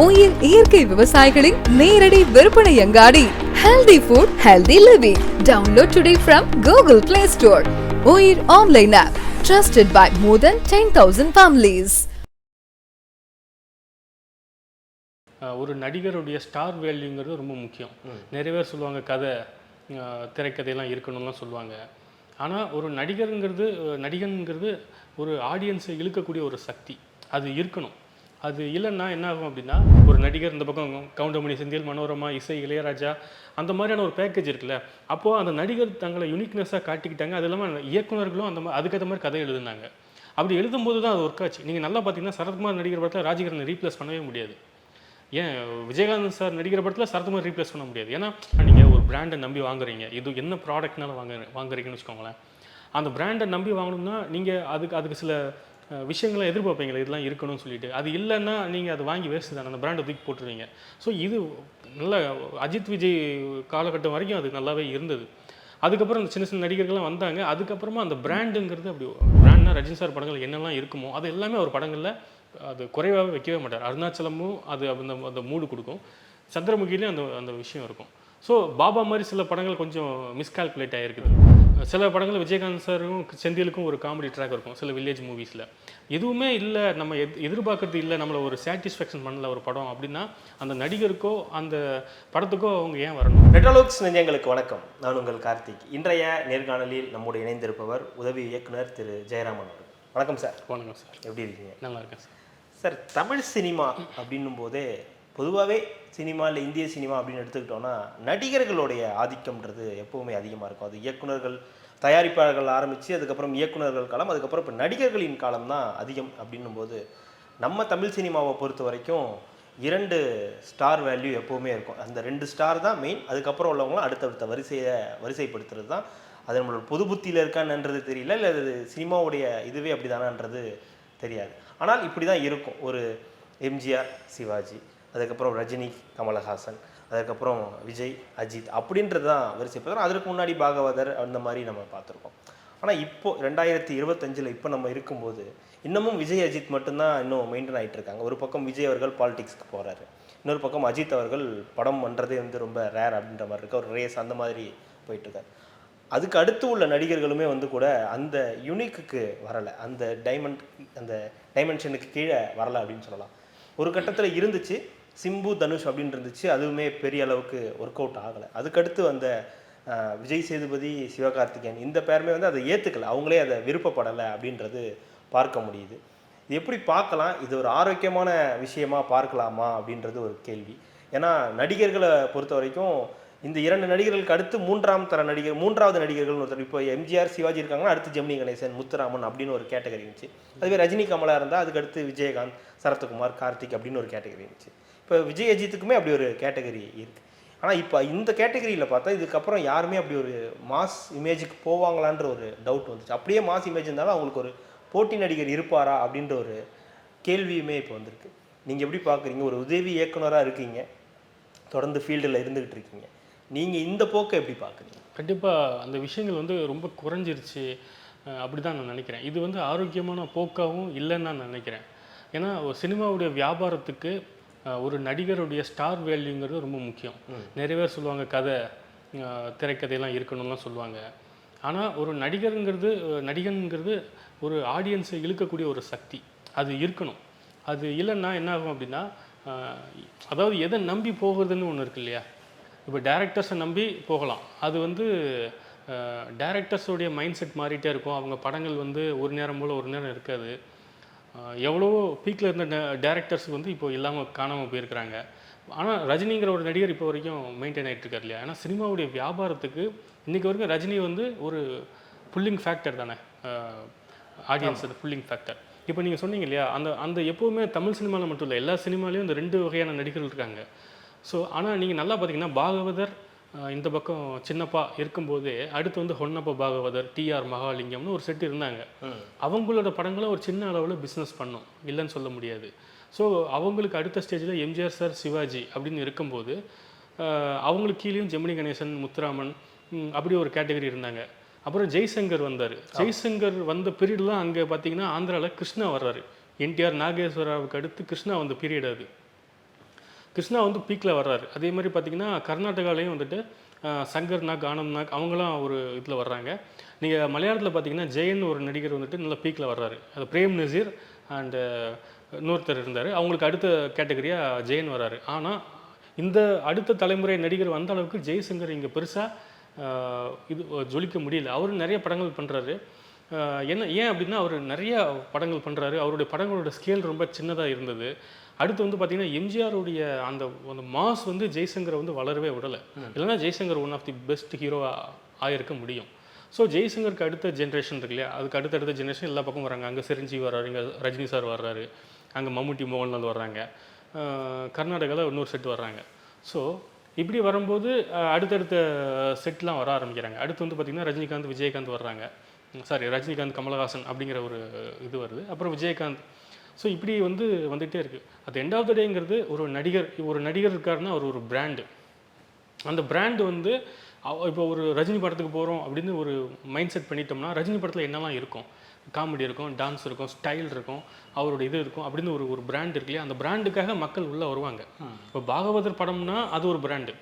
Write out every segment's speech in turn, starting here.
Oil இயற்கை விவசாயிகளின் நேரடி விற்பனை அங்காடி. Healthy food, healthy living. Download today from Google Play Store. ஓயில் online app, trusted by more than 10,000 families. ஒரு நடிகருடைய ஸ்டார் வேல்யூங்கிறது ரொம்ப முக்கியம். நிறைய பேர் சொல்லுவாங்க கதை, திரைக்கதையெல்லாம் இருக்கணும்லாம் சொல்லுவாங்க. ஆனால் ஒரு நடிகனுங்கிறது ஒரு ஆடியன்ஸை இழுக்கக்கூடிய ஒரு சக்தி, அது இருக்கணும். அது இல்லைன்னா என்ன ஆகும் அப்படின்னா, ஒரு நடிகர் இந்த பக்கம் கவுண்டமணி, செந்தில், மனோரமா, இசை, இளையராஜா அந்த மாதிரியான ஒரு பேக்கேஜ் இருக்குல்ல, அப்போது அந்த நடிகர் தங்களை யூனிக்னஸாக காட்டிக்கிட்டாங்க. அது இல்லாமல் இயக்குநர்களும் அதுக்கேற்ற மாதிரி கதை எழுதுனாங்க. அப்படி எழுதும்போது தான் அது ஒர்க் ஆச்சு. நீங்கள் நல்லா பார்த்தீங்கன்னா சரத்குமார் நடிகர் படத்தில் ராஜகிரனை ரீப்ளேஸ் பண்ணவே முடியாது. ஏன் விஜயகாந்த் சார் நடிக்கிற படத்தில் சரத்குமார் ரீப்ளேஸ் பண்ண முடியாது. ஏன்னா நீங்கள் ஒரு பிராண்டை நம்பி வாங்குறீங்க, இது என்ன ப்ராடக்ட்னால வாங்குறீங்கன்னு வச்சுக்கோங்களேன். அந்த பிராண்டை நம்பி வாங்கணும்னா நீங்கள் அதுக்கு சில விஷயங்களை எதிர்பார்ப்பீங்களே, இதெல்லாம் இருக்கணும்னு சொல்லிட்டு. அது இல்லைன்னா நீங்கள் அதை வாங்கி வேஸ்ட் தானே, அந்த பிராண்டை தூக்கி போட்டுருவீங்க. ஸோ இது நல்ல அஜித் விஜய் காலகட்டம் வரைக்கும் அது நல்லாவே இருந்தது. அதுக்கப்புறம் அந்த சின்ன சின்ன நடிகர்கள்லாம் வந்தாங்க. அதுக்கப்புறமா அந்த பிராண்டுங்கிறது அப்படி பிராண்ட்னா ரஜினி சார் படங்கள் என்னெல்லாம் இருக்குமோ அது எல்லாமே ஒரு படங்களில் அது குறைவாகவே வைக்கவே மாட்டார். அருணாச்சலமும் அது அந்த மூடு கொடுக்கும். சந்திரமுகிலையும் அந்த விஷயம் இருக்கும். ஸோ பாபா மாதிரி சில படங்கள் கொஞ்சம் மிஸ்கால்குலேட் ஆகிருக்குது. சில படங்கள் விஜயகாந்த் சாரும் செந்திலுக்கும் ஒரு காமெடி ட்ராக் இருக்கும் சில வில்லேஜ் மூவிஸில். எதுவுமே இல்லை, நம்ம எதிர்பார்க்கறது இல்லை, நம்மளை ஒரு சாட்டிஸ்ஃபேக்ஷன் பண்ணல ஒரு படம் அப்படின்னா அந்த நடிகருக்கோ அந்த படத்துக்கோ அவங்க ஏன் வரணும்? ரெட்ரோலுக்ஸ் நெஞ்சங்களுக்கு வணக்கம். நான் உங்கள் கார்த்திக். இன்றைய நேர்காணலில் நம்முடைய இணைந்திருப்பவர் உதவி இயக்குனர் திரு ஜெயராமன் அவர்கள். வணக்கம் சார். வணக்கம் சார். எப்படி இருக்கீங்க? நல்லா இருக்கேன் சார். சார், தமிழ் சினிமா அப்படின்னும் போதே பொதுவாகவே சினிமா இல்லை இந்திய சினிமா அப்படின்னு எடுத்துக்கிட்டோன்னா நடிகர்களுடைய ஆதிக்கம்ன்றது எப்போவுமே அதிகமாக இருக்கும். அது இயக்குநர்கள், தயாரிப்பாளர்கள் ஆரம்பித்து அதுக்கப்புறம் இயக்குநர்கள் காலம், அதுக்கப்புறம் இப்போ நடிகர்களின் காலம் தான் அதிகம். அப்படின்னும் போது நம்ம தமிழ் சினிமாவை பொறுத்த வரைக்கும் 2 ஸ்டார் வேல்யூ எப்போவுமே இருக்கும். அந்த 2 ஸ்டார் தான் மெயின். அதுக்கப்புறம் உள்ளவங்களும் அடுத்தடுத்த வரிசைப்படுத்துறது தான். அது நம்மளோட பொது புத்தியில் இருக்கான்ன்றது தெரியல, இல்லை அது சினிமாவுடைய இதுவே அப்படி தானான்றது தெரியாது. ஆனால் இப்படி தான் இருக்கும். ஒரு எம்ஜிஆர், சிவாஜி, அதுக்கப்புறம் ரஜினி, கமலஹாசன், அதுக்கப்புறம் விஜய், அஜித் அப்படின்றது தான் வரிசைப்படுத்துகிறோம். அதற்கு முன்னாடி பாகவதர் அந்த மாதிரி நம்ம பார்த்துருக்கோம். ஆனால் இப்போது 2025 இப்போ நம்ம இருக்கும்போது இன்னமும் விஜய், அஜித் மட்டும்தான் இன்னும் மெயின்டைன் ஆகிட்டு இருக்காங்க. ஒரு பக்கம் விஜய் அவர்கள் பாலிடிக்ஸ்க்கு போகிறாரு, இன்னொரு பக்கம் அஜித் அவர்கள் படம் பண்ணுறதே ரொம்ப ரேர் அப்படின்ற மாதிரி இருக்க ஒரு ரேஸ் அந்த மாதிரி போயிட்டுருக்காரு. அதுக்கு அடுத்து உள்ள நடிகர்களுமே கூட அந்த யூனிக்கு வரலை, அந்த டைமென்ஷனுக்கு கீழே வரலை அப்படின்னு சொல்லலாம். ஒரு கட்டத்தில் இருந்துச்சு, சிம்பு, தனுஷ் அப்படின்னு இருந்துச்சு. அதுவுமே பெரிய அளவுக்கு ஒர்க் அவுட் ஆகலை. அதுக்கடுத்து அந்த விஜய் சேதுபதி, சிவகார்த்திகேயன் இந்த பேருமே அதை ஏற்றுக்கலை, அவங்களே அதை விருப்பப்படலை அப்படின்றது பார்க்க முடியுது. இது எப்படி பார்க்கலாம்? இது ஒரு ஆரோக்கியமான விஷயமா பார்க்கலாமா அப்படின்றது ஒரு கேள்வி. ஏன்னா நடிகர்களை பொறுத்த வரைக்கும் இந்த 2 நடிகர்களுக்கு அடுத்து மூன்றாவது நடிகர்கள்னு ஒருத்தர். இப்போ எம்ஜிஆர், சிவாஜி இருக்காங்கன்னா அடுத்து ஜெமினி கணேசன், முத்துராமன் அப்படின்னு ஒரு கேட்டகரி இருந்துச்சு. அதுவே ரஜினி, கமலா இருந்தால் அதுக்கு அடுத்து விஜயகாந்த், சரத்குமார், கார்த்திக் அப்படின்னு ஒரு கேட்டகரி இருந்துச்சு. இப்போ விஜய், அஜித்துக்குமே அப்படி ஒரு கேட்டகரி இருக்குது. ஆனால் இப்போ இந்த கேட்டகரியில் பார்த்தா இதுக்கப்புறம் யாருமே அப்படி ஒரு மாஸ் இமேஜுக்கு போவாங்களான்ற ஒரு டவுட் வந்துச்சு. அப்படியே மாஸ் இமேஜ் இருந்தாலும் அவங்களுக்கு ஒரு போட்டி நடிகர் இருப்பாரா அப்படின்ற ஒரு கேள்வியுமே இப்போ வந்திருக்கு. நீங்கள் எப்படி பார்க்குறீங்க? ஒரு உதவி இயக்குனராக இருக்கீங்க, தொடர்ந்து ஃபீல்டில் இருந்துகிட்டு இருக்கீங்க, நீங்கள் இந்த போக்கை எப்படி பார்க்குறீங்க? கண்டிப்பாக அந்த விஷயங்கள் ரொம்ப குறைஞ்சிருச்சு அப்படி தான் நான் நினைக்கிறேன். இது ஆரோக்கியமான போக்காகவும் இல்லைன்னு நான் நினைக்கிறேன். ஏன்னா ஒரு சினிமாவுடைய வியாபாரத்துக்கு ஒரு நடிகருடைய ஸ்டார் வேல்யூங்கிறது ரொம்ப முக்கியம். நிறைய பேர் சொல்லுவாங்க கதை, திரைக்கதையெல்லாம் இருக்கணும்லாம் சொல்லுவாங்க. ஆனால் ஒரு நடிகனுங்கிறது ஒரு ஆடியன்ஸை இழுக்கக்கூடிய ஒரு சக்தி, அது இருக்கணும். அது இல்லைன்னா என்ன ஆகும் அப்படின்னா, அதாவது எதை நம்பி போகிறதுன்னு ஒன்று இருக்கு இல்லையா? இப்போ டேரக்டர்ஸை நம்பி போகலாம். அது டேரக்டர்ஸோடைய மைண்ட் செட் மாறிட்டே இருக்கும். அவங்க படங்கள் ஒரு நேரம் போல் ஒரு நேரம் இருக்காது. எவ்வளவோ பீக்கில் இருந்த டேரக்டர்ஸுக்கு இப்போ இல்லாமல் காணாமல் போயிருக்கிறாங்க. ஆனால் ரஜினிங்கிற ஒரு நடிகர் இப்போ வரைக்கும் மெயின்டைன் ஆகிட்டு இருக்கார் இல்லையா? ஏன்னா சினிமாவுடைய வியாபாரத்துக்கு இன்றைக்கி வரைக்கும் ரஜினி ஒரு புல்லிங் ஃபேக்டர் தானே, ஆடியன்ஸ் புல்லிங் ஃபேக்டர். இப்போ நீங்கள் சொன்னீங்க இல்லையா, அந்த எப்போவுமே தமிழ் சினிமாவில் மட்டும் இல்லை, எல்லா சினிமாலேயும் இந்த 2 வகையான நடிகர்கள் இருக்காங்க. ஸோ ஆனால் நீங்கள் நல்லா பார்த்தீங்கன்னா பாகவதர் இந்த பக்கம் சின்னப்பா இருக்கும்போதே அடுத்து ஹொன்னப்பா பாகவதர், டிஆர் மகாலிங்கம்னு ஒரு செட்டு இருந்தாங்க. அவங்களோட படங்களை ஒரு சின்ன அளவில் பிஸ்னஸ் பண்ணோம், இல்லைன்னு சொல்ல முடியாது. ஸோ அவங்களுக்கு அடுத்த ஸ்டேஜில் எம்ஜிஆர் சார், சிவாஜி அப்படின்னு இருக்கும்போது அவங்களுக்கு கீழேயும் ஜெமினி கணேசன், முத்துராமன் அப்படி ஒரு கேட்டகரி இருந்தாங்க. அப்புறம் ஜெய்சங்கர் வந்தார். ஜெய்சங்கர் வந்த பீரியட்லாம் அங்கே பார்த்தீங்கன்னா ஆந்திராவில் கிருஷ்ணா வர்றாரு. என்டிஆர், நாகேஸ்வராவுக்கு அடுத்து கிருஷ்ணா வந்த பீரியட் அது. கிருஷ்ணா வந்து பீக்கில் வர்றாரு. அதே மாதிரி பார்த்தீங்கன்னா கர்நாடகாலையும் வந்துட்டு சங்கர் நாக், ஆனந்த் நாக் அவங்களாம் ஒரு இதில் வர்றாங்க. நீங்கள் மலையாளத்தில் பார்த்தீங்கன்னா ஜெயன் ஒரு நடிகர் வந்துட்டு நல்ல பீக்கில் வர்றாரு. அது பிரேம் நசீர் அண்டு இன்னொருத்தர் இருந்தார். அவங்களுக்கு அடுத்த கேட்டகரியாக ஜெயன் வர்றாரு. ஆனால் இந்த அடுத்த தலைமுறை நடிகர் வந்த அளவுக்கு ஜெய்சங்கர் இங்கே பெருசாக இது ஜொலிக்க முடியல. அவரும் நிறைய படங்கள் பண்ணுறாரு. ஏன் அப்படின்னா அவர் நிறைய படங்கள் பண்ணுறாரு. அவருடைய படங்களோட ஸ்கேல் ரொம்ப சின்னதாக இருந்தது. அடுத்து வந்து பார்த்தீங்கன்னா எம்ஜிஆருடைய அந்த மாஸ் வந்து ஜெய்சங்கரை வந்து வளரவே விடலை. இல்லைன்னா Jaishankar one of the best ஹீரோவாக ஆகிருக்க முடியும். ஸோ ஜெய்சங்கருக்கு அடுத்த ஜென்ரேஷன் இருக்கு இல்லையா, அதுக்கு அடுத்த ஜென்ரேஷன் எல்லா பக்கம் வராங்க. அங்கே சிரஞ்சீவி வர்றாரு, இங்கே ரஜினி சார் வர்றாரு, அங்கே மம்முட்டி, மோகன்லால் வர்றாங்க, கர்நாடகாவில் இன்னொரு செட் வர்றாங்க. ஸோ இப்படி வரும்போது அடுத்தடுத்த செட்லாம் வர ஆரம்பிக்கிறாங்க. அடுத்து வந்து பார்த்திங்கன்னா ரஜினிகாந்த், விஜயகாந்த் வர்றாங்க. ரஜினிகாந்த், கமலஹாசன் அப்படிங்கிற ஒரு இது வருது. அப்புறம் விஜயகாந்த். ஸோ இப்படி வந்துகிட்டே இருக்குது. அது எண்ட் ஆஃப் த டேங்கிறது ஒரு நடிகர் இருக்காருன்னா அவர் ஒரு பிராண்டு. அந்த பிராண்டு வந்து இப்போ ஒரு ரஜினி படத்துக்கு போகிறோம் அப்படின்னு ஒரு மைண்ட் செட் பண்ணிட்டோம்னா ரஜினி படத்தில் என்னெல்லாம் இருக்கும், காமெடி இருக்கும், டான்ஸ் இருக்கும், ஸ்டைல் இருக்கும், அவரோட இது இருக்கும் அப்படின்னு ஒரு பிராண்ட் இருக்கு இல்லையா, அந்த பிராண்டுக்காக மக்கள் உள்ளே வருவாங்க. இப்போ பாகவதர் படம்னா அது ஒரு பிராண்டு.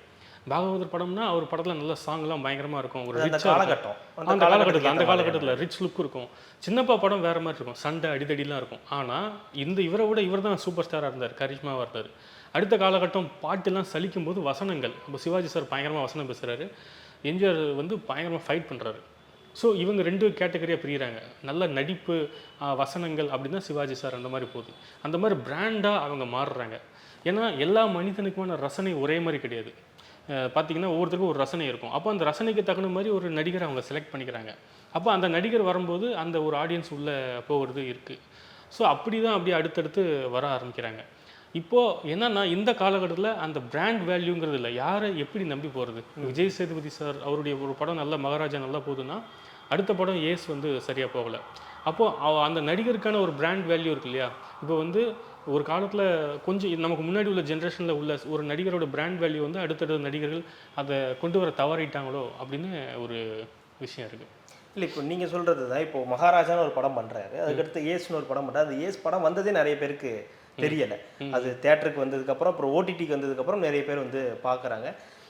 பாகவதர் படம்னா அவர் படத்தில் நல்ல சாங்லாம் பயங்கரமாக இருக்கும். ஒரு ரிச் காலகட்டம், அந்த காலகட்டத்தில் ரிச் லுக் இருக்கும். சின்னப்பா படம் வேறு மாதிரி இருக்கும், சண்டை அடிதடிலாம் இருக்கும். ஆனால் இவரை விட இவர் தான் சூப்பர் ஸ்டாராக இருந்தார், கரிஷ்மாவாக இருந்தார். அடுத்த காலகட்டம் பாட்டெல்லாம் சலிக்கும் போது வசனங்கள், இப்போ சிவாஜி சார் பயங்கரமாக வசனம் பேசுகிறாரு, எம்ஜிஆர் வந்து பயங்கரமாக ஃபைட் பண்ணுறாரு. ஸோ இவங்க 2 கேட்டகரியாக பிரிகிறாங்க. நல்ல நடிப்பு, வசனங்கள் அப்படின்னா சிவாஜி சார் அந்த மாதிரி போகுது. அந்த மாதிரி பிராண்டாக அவங்க மாறுறாங்க. ஏன்னா எல்லா மனிதனுக்குமான ரசனை ஒரே மாதிரி கிடையாது. பார்த்திங்கன்னா ஒவ்வொருத்தருக்கும் ஒரு ரசனை இருக்கும். அப்போ அந்த ரசனைக்கு தகுந்த மாதிரி ஒரு நடிகரை அவங்க செலக்ட் பண்ணிக்கிறாங்க. அப்போ அந்த நடிகர் வரும்போது அந்த ஒரு ஆடியன்ஸ் உள்ளே போகிறது இருக்குது. ஸோ அப்படியே அடுத்தடுத்து வர ஆரம்பிக்கிறாங்க. இப்போது என்னன்னா இந்த காலகட்டத்தில் அந்த பிராண்ட் வேல்யூங்கிறது இல்லை, யாரை எப்படி நம்பி போகிறது. விஜய் சேதுபதி சார் அவருடைய ஒரு படம் நல்ல மகாராஜா நல்லா போகுதுன்னா அடுத்த படம் ஏஸ் வந்து சரியாக போகலை. அப்போது அந்த நடிகருக்கான ஒரு பிராண்ட் வேல்யூ இருக்கு இல்லையா. இப்போ வந்து ஒரு காலத்தில் கொஞ்சம் நமக்கு முன்னாடி உள்ள ஜென்ரேஷனில் உள்ள ஒரு நடிகரோட பிராண்ட் வேல்யூ வந்து அடுத்தடுத்த நடிகர்கள் அதை கொண்டு வர தவறிட்டாங்களோ அப்படின்னு ஒரு விஷயம் இருக்குது. இல்லை, இப்போ நீங்கள் சொல்கிறது தான். இப்போ மகாராஜான்னு ஒரு படம் பண்ணுறாரு, அதுக்கடுத்து ஏஸ்னு ஒரு படம் பண்ணுறாரு. அந்த ஏஸ் படம் வந்ததே நிறைய பேருக்கு தெரியலை. அது தேட்டருக்கு வந்ததுக்கப்புறம், அப்புறம் ஓடிடிக்கு வந்ததுக்கப்புறம் நிறைய பேர் வந்து பார்க்குறாங்க.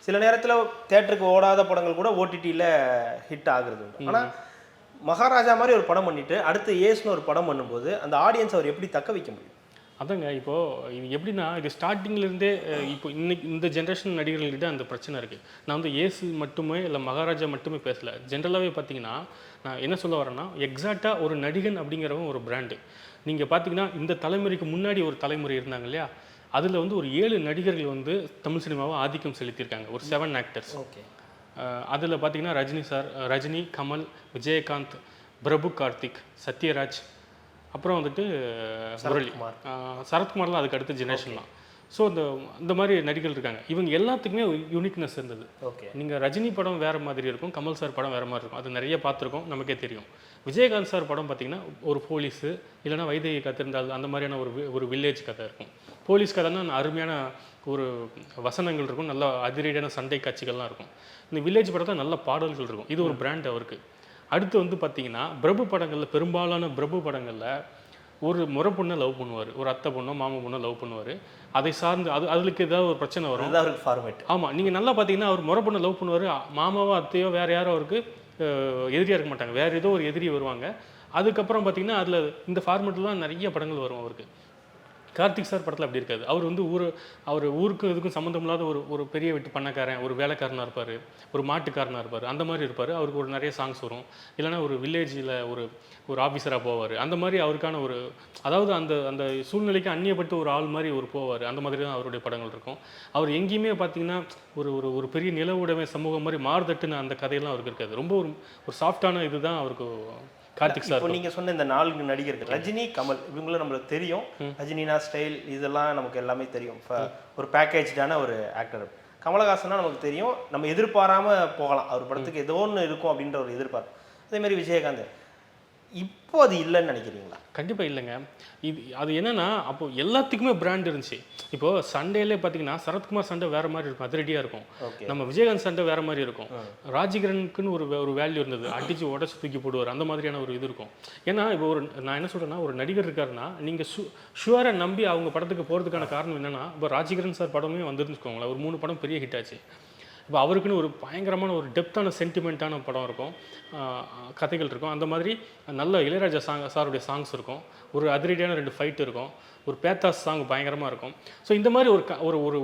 சில நேரத்தில் தேட்டருக்கு ஓடாத படங்கள் கூட ஓடிடியில் ஹிட் ஆகுறது உண்டு. ஆனால் மகாராஜா மாதிரி ஒரு படம் பண்ணிவிட்டு அடுத்து ஏஸ்னு ஒரு படம் பண்ணும்போது அந்த ஆடியன்ஸ் அவர் எப்படி தக்க வைக்க முடியும்? அதாங்க, இப்போது இது எப்படின்னா, இது ஸ்டார்டிங்லேருந்தே இப்போ இன்னைக்கு இந்த ஜென்ரேஷன் நடிகர்கள்கிட்ட அந்த பிரச்சனை இருக்குது. நான் வந்து ஏசு மட்டுமே இல்லை மகாராஜா மட்டுமே பேசலை. ஜென்ரலாகவே பார்த்தீங்கன்னா நான் என்ன சொல்ல வரேன்னா, எக்ஸாக்டாக ஒரு நடிகன் அப்படிங்கிறவங்க ஒரு பிராண்டு. நீங்கள் பார்த்தீங்கன்னா இந்த தலைமுறைக்கு முன்னாடி ஒரு தலைமுறை இருந்தாங்க இல்லையா, அதில் வந்து ஒரு 7 நடிகர்கள் வந்து தமிழ் சினிமாவை ஆதிக்கம் செலுத்தியிருக்காங்க. ஒரு 7 ஆக்டர்ஸ். ஓகே. அதில் பார்த்தீங்கன்னா ரஜினி, கமல், விஜயகாந்த், பிரபு கார்த்திக், சத்யராஜ், அப்புறம் வந்துட்டு முரளி, சரத்குமார்லாம் அதுக்கு அடுத்த ஜெனரேஷன் தான். ஸோ இந்த மாதிரி நடிகர்கள் இருக்காங்க. இவங்க எல்லாத்துக்குமே யூனிக்னஸ் இருந்தது. ஓகே. நீங்கள் ரஜினி படம் வேறு மாதிரி இருக்கும், கமல் சார் படம் வேறு மாதிரி இருக்கும். அது நிறைய பார்த்துருக்கோம், நமக்கே தெரியும். விஜயகாந்த் சார் படம் பார்த்திங்கன்னா ஒரு போலீஸு இல்லைனா வைதேகி கத்திருந்தால் அந்த மாதிரியான ஒரு வில்லேஜ் கதை இருக்கும். போலீஸ் கதைன்னா அருமையான ஒரு வசனங்கள் இருக்கும், நல்ல அதிரடியான சண்டை காட்சிகள்லாம் இருக்கும். இந்த வில்லேஜ் படத்தில் நல்ல பாடல்கள் இருக்கும். இது ஒரு பிராண்ட் அவருக்கு. அடுத்து வந்து பார்த்திங்கன்னா பிரபு படங்களில், பெரும்பாலான பிரபு படங்களில் ஒரு முறை பொண்ணை லவ் பண்ணுவார், ஒரு அத்தை பொண்ணோ மாமா பொண்ணோ லவ் பண்ணுவார். அதை சார்ந்து அதுக்கு ஏதாவது ஒரு பிரச்சனை வரும். ஃபார்மேட். ஆமாம், நீங்கள் நல்லா பார்த்தீங்கன்னா அவர் முறை பொண்ணை லவ் பண்ணுவார், மாமாவோ அத்தையோ வேறு யாரோ அவருக்கு எதிரியாக இருக்க மாட்டாங்க, வேறு ஏதோ ஒரு எதிரி வருவாங்க. அதுக்கப்புறம் பார்த்திங்கன்னா அதில் இந்த ஃபார்மேட்டில் நிறைய படங்கள் வரும் அவருக்கு. கார்த்திக் சார் படத்தில் அப்படி இருக்காது. அவர் வந்து அவர் ஊருக்கும் இதுக்கும் சம்மந்தம் இல்லாத ஒரு பெரிய வீட்டு பண்ணக்காரன், ஒரு வேலைக்காரனாக இருப்பார், ஒரு மாட்டுக்காரனாக இருப்பார், அந்த மாதிரி இருப்பார். அவருக்கு ஒரு நிறைய சாங்ஸ் வரும். இல்லைனா ஒரு வில்லேஜில் ஒரு ஆஃபீஸராக போவார். அந்த மாதிரி அவருக்கான அதாவது அந்த சூழ்நிலைக்கு அந்நியப்பட்டு ஒரு ஆள் மாதிரி போவார். அந்த மாதிரி தான் அவருடைய படங்கள் இருக்கும். அவர் எங்கேயுமே பார்த்தீங்கன்னா ஒரு பெரிய நிலவுடைமை சமூகம் மாதிரி மாறுதட்டுன்னு அந்த கதையெல்லாம் அவருக்கு இருக்காது. ரொம்ப ஒரு சாஃப்டான இதுதான் அவருக்கு கார்த்திக் சார். இப்போ நீங்கள் சொன்ன இந்த 4 நடிகர்கள் ரஜினி, கமல், இவங்களும் நம்மளுக்கு தெரியும். ரஜினினா ஸ்டைல் இதெல்லாம் நமக்கு எல்லாமே தெரியும். ஒரு பேக்கேஜான ஒரு ஆக்டர். கமலஹாசனா நமக்கு தெரியும், நம்ம எதிர்பாராமல் போகலாம், அவர் படத்துக்கு ஏதோ ஒன்று இருக்கும் அப்படின்ற ஒரு எதிர்பார்ப்பு. அதேமாதிரி விஜயகாந்த். இப்போ இப்போ அது இல்லைன்னு நினைக்கிறீங்களா? கண்டிப்பாக இல்லைங்க. அது என்னன்னா, அப்போ எல்லாத்துக்குமே பிராண்ட் இருந்துச்சு. இப்போது சண்டேலே பார்த்தீங்கன்னா சரத்குமார் சண்டை வேறு மாதிரி இருக்கும், அதிரடியாக இருக்கும். நம்ம விஜயகாந்த் சண்டை வேறு மாதிரி இருக்கும். ராஜகிரனுக்குன்னு ஒரு வேல்யூ இருந்தது, அடித்து உடச்சி தூக்கி போடுவார், அந்த மாதிரியான ஒரு இது இருக்கும். ஏன்னா இப்போ நான் என்ன சொல்கிறேன்னா, ஒரு நடிகர் இருக்காருன்னா நீங்கள் ஷுவராக நம்பி அவங்க படத்துக்கு போகிறதுக்கான காரணம் என்னென்னா, இப்போ ராஜகிரன் சார் படமே வந்துருன்னு வச்சுக்கோங்களேன், ஒரு 3 படம் பெரிய ஹிட் ஆச்சு. இப்போ அவருக்குன்னு ஒரு பயங்கரமான ஒரு டெப்த்தான சென்டிமெண்ட்டான படம் இருக்கும், கதைகள் இருக்கும். அந்த மாதிரி நல்ல இளையராஜா சாருடைய சாங்ஸ் இருக்கும், ஒரு அதிரடியான 2 ஃபைட் இருக்கும், ஒரு பேத்தாஸ் சாங் பயங்கரமாக இருக்கும். ஸோ இந்த மாதிரி